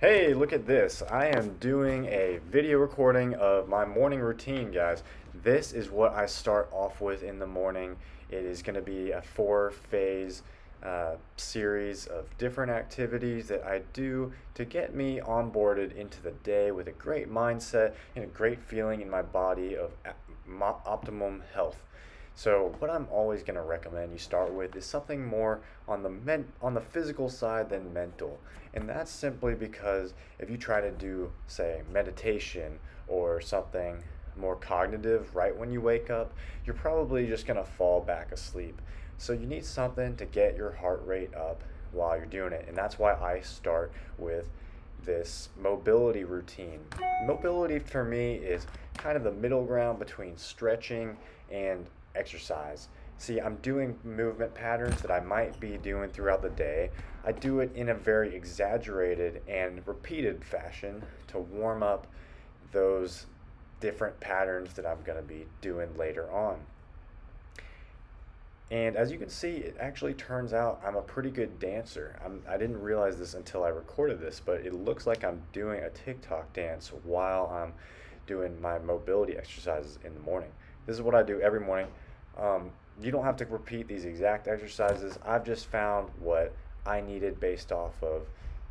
Hey, look at this. I am doing a video recording of my morning routine, guys. This is what I start off with in the morning. It is going to be a four-phase series of different activities that I do to get me onboarded into the day with a great mindset and a great feeling in my body of optimum health. So what I'm always going to recommend you start with is something more on the physical side than mental. And that's simply because if you try to do, say, meditation or something more cognitive right when you wake up, you're probably just going to fall back asleep. So you need something to get your heart rate up while you're doing it. And that's why I start with this mobility routine. Mobility for me is kind of the middle ground between stretching and exercise. See, I'm doing movement patterns that I might be doing throughout the day. I do it in a very exaggerated and repeated fashion to warm up those different patterns that I'm going to be doing later on. And as you can see, it actually turns out I'm a pretty good dancer. I didn't realize this until I recorded this, but it looks like I'm doing a TikTok dance while I'm doing my mobility exercises in the morning. This is what I do every morning. You don't have to repeat these exact exercises. I've just found what I needed based off of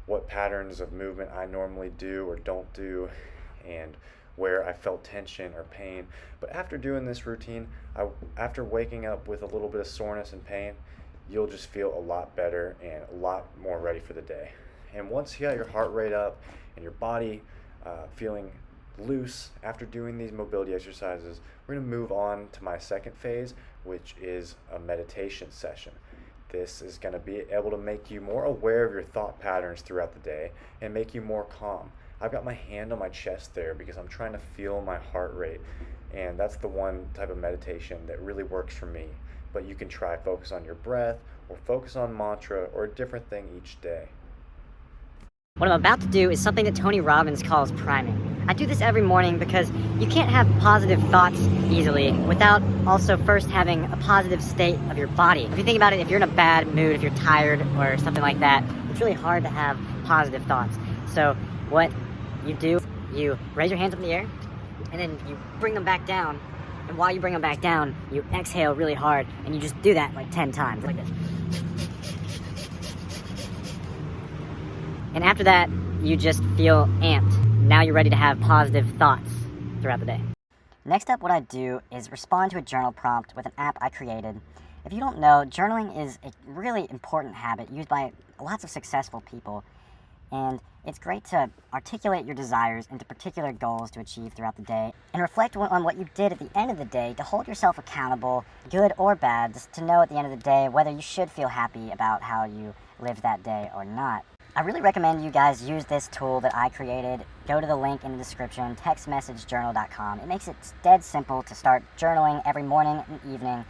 what patterns of movement I normally do or don't do and where I felt tension or pain. But after doing this routine, after waking up with a little bit of soreness and pain, you'll just feel a lot better and a lot more ready for the day. And once you got your heart rate up and your body feeling loose after doing these mobility exercises, we're going to move on to my second phase, which is a meditation session. This is going to be able to make you more aware of your thought patterns throughout the day and make you more calm. I've got my hand on my chest there because I'm trying to feel my heart rate, and that's the one type of meditation that really works for me. But you can try focus on your breath or focus on mantra or a different thing each day. What I'm about to do is something that Tony Robbins calls priming. I do this every morning because you can't have positive thoughts easily without also first having a positive state of your body. If you think about it, if you're in a bad mood, if you're tired or something like that, it's really hard to have positive thoughts. So what you do, you raise your hands up in the air and then you bring them back down. And while you bring them back down, you exhale really hard and you just do that like 10 times, like this. And after that, you just feel amped. Now you're ready to have positive thoughts throughout the day. Next up, what I do is respond to a journal prompt with an app I created. If you don't know, journaling is a really important habit used by lots of successful people. And it's great to articulate your desires into particular goals to achieve throughout the day and reflect on what you did at the end of the day to hold yourself accountable, good or bad, just to know at the end of the day whether you should feel happy about how you lived that day or not. I really recommend you guys use this tool that I created. Go to the link in the description, textmessagejournal.com. It makes it dead simple to start journaling every morning and evening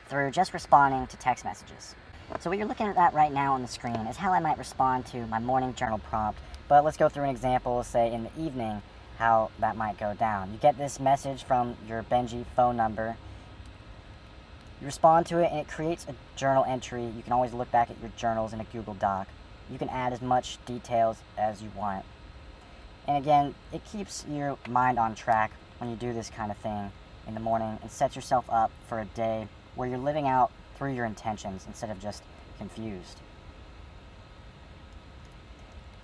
through just responding to text messages. So what you're looking at right now on the screen is how I might respond to my morning journal prompt. But let's go through an example, say in the evening, how that might go down. You get this message from your Benji phone number. You respond to it and it creates a journal entry. You can always look back at your journals in a Google Doc. You can add as much details as you want. And again, it keeps your mind on track when you do this kind of thing in the morning and sets yourself up for a day where you're living out through your intentions instead of just confused.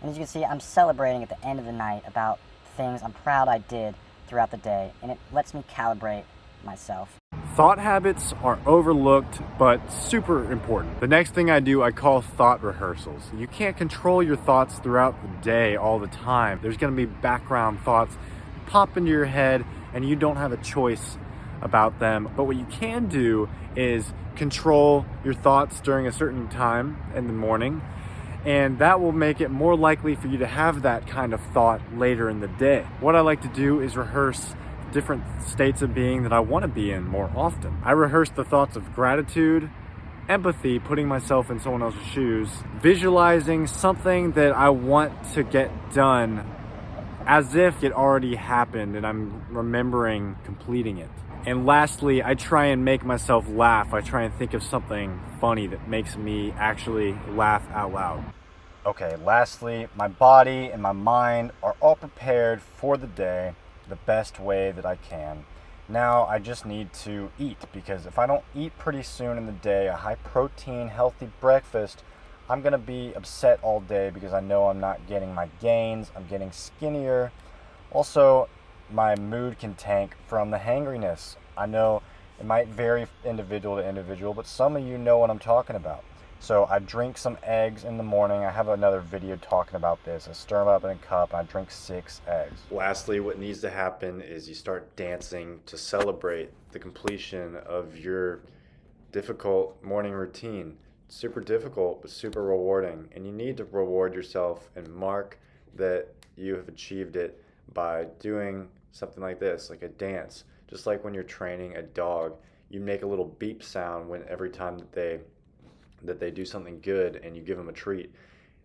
And as you can see, I'm celebrating at the end of the night about things I'm proud I did throughout the day, and it lets me calibrate myself. Thought habits are overlooked, but super important. The next thing I do, I call thought rehearsals. You can't control your thoughts throughout the day all the time. There's gonna be background thoughts pop into your head and you don't have a choice about them. But what you can do is control your thoughts during a certain time in the morning, and that will make it more likely for you to have that kind of thought later in the day. What I like to do is rehearse different states of being that I want to be in more often. I rehearse the thoughts of gratitude, empathy, putting myself in someone else's shoes, visualizing something that I want to get done as if it already happened and I'm remembering completing it. And lastly, I try and make myself laugh. I try and think of something funny that makes me actually laugh out loud. Okay, lastly, my body and my mind are all prepared for the day the best way that I can. Now I just need to eat, because if I don't eat pretty soon in the day, a high protein, healthy breakfast, I'm going to be upset all day because I know I'm not getting my gains, I'm getting skinnier. Also, my mood can tank from the hangriness. I know it might vary individual to individual, but some of you know what I'm talking about. So I drink some eggs in the morning. I have another video talking about this. I stir them up in a cup and I drink 6 eggs. Lastly, what needs to happen is you start dancing to celebrate the completion of your difficult morning routine. Super difficult, but super rewarding. And you need to reward yourself and mark that you have achieved it by doing something like this, like a dance. Just like when you're training a dog, you make a little beep sound when every time that they do something good and you give them a treat,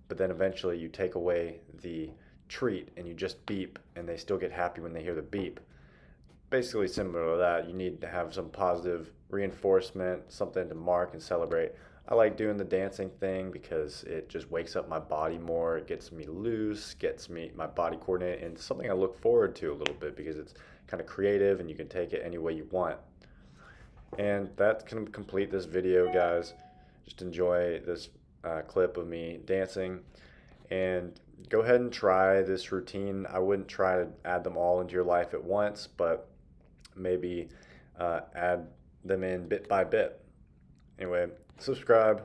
but then eventually you take away the treat and you just beep and they still get happy when they hear the beep. Basically similar to that, you need to have some positive reinforcement, something to mark and celebrate. I like doing the dancing thing because it just wakes up my body more, it gets me loose, gets me my body coordinated, and something I look forward to a little bit because it's kind of creative and you can take it any way you want. And that can complete this video, guys. Just enjoy this clip of me dancing, and go ahead and try this routine. I wouldn't try to add them all into your life at once, but maybe add them in bit by bit. Anyway, subscribe,